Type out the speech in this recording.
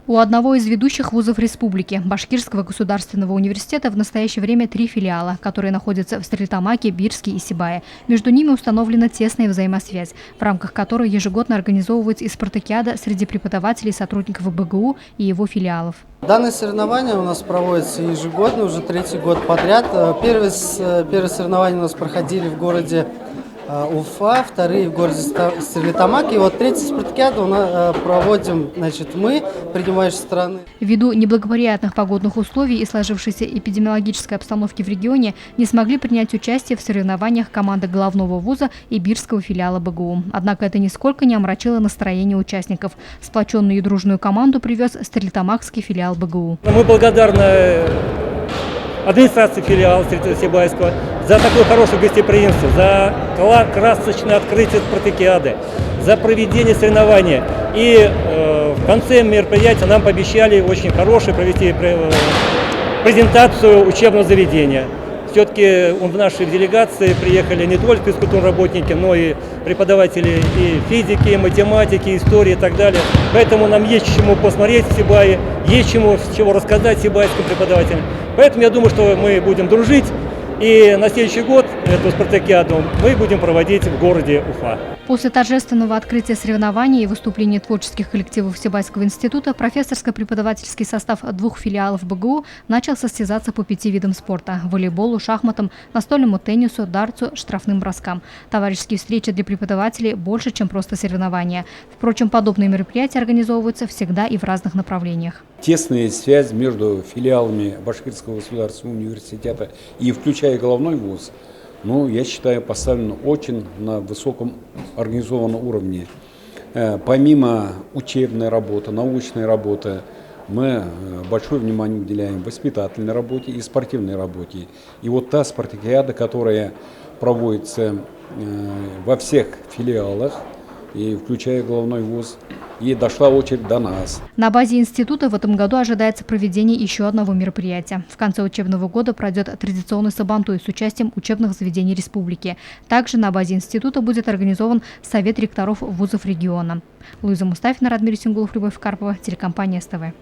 У одного из ведущих вузов республики, Башкирского государственного университета, в настоящее время 3 филиала, которые находятся в Стерлитамаке, Бирске и Сибае. Между ними установлена тесная взаимосвязь, в рамках которой ежегодно организовывается и спартакиада среди преподавателей и сотрудников БГУ и его филиалов. Данное соревнование у нас проводится ежегодно, уже 3-й год подряд. Первые соревнования у нас проходили в городе Уфа, вторые в городе Стерлитамак. И вот 3-й спартакиаду проводим, мы, принимающие страны. Ввиду неблагоприятных погодных условий и сложившейся эпидемиологической обстановки в регионе не смогли принять участие в соревнованиях команды главного вуза и бирского филиала БГУ. Однако это нисколько не омрачило настроение участников. Сплоченную и дружную команду привез Стерлитамакский филиал БГУ. Мы благодарны администрации филиала Сибайского за такое хорошее гостеприимство, за красочное открытие спартакиады, за проведение соревнований. И в конце мероприятия нам пообещали очень хорошую провести презентацию учебного заведения. Все-таки в нашей делегации приехали не только физкультурные работники, но и преподаватели и физики, и математики, и истории и так далее. Поэтому нам есть чему посмотреть в Сибае, есть чего рассказать сибайским преподавателям. Поэтому я думаю, что мы будем дружить. И на следующий год эту спартакиаду мы будем проводить в городе Уфа. После торжественного открытия соревнований и выступления творческих коллективов Сибайского института профессорско-преподавательский состав 2 филиалов БГУ начал состязаться по 5 видам спорта – волейболу, шахматам, настольному теннису, дартсу, штрафным броскам. Товарищеские встречи для преподавателей больше, чем просто соревнования. Впрочем, подобные мероприятия организовываются всегда и в разных направлениях. Тесная связь между филиалами Башкирского государственного университета и включая головной вуз, я считаю, поставлена очень на высоком организованном уровне. Помимо учебной работы, научной работы, мы большое внимание уделяем воспитательной работе и спортивной работе. И вот та спартакиада, которая проводится во всех филиалах, и включая головной вуз, и дошла очередь до нас. На базе института в этом году ожидается проведение еще одного мероприятия. В конце учебного года пройдет традиционный сабантуй с участием учебных заведений республики. Также на базе института будет организован совет ректоров вузов региона. Луиза Мустафина, Радмир Сингулов, Любовь Карпова, телекомпания СТВ.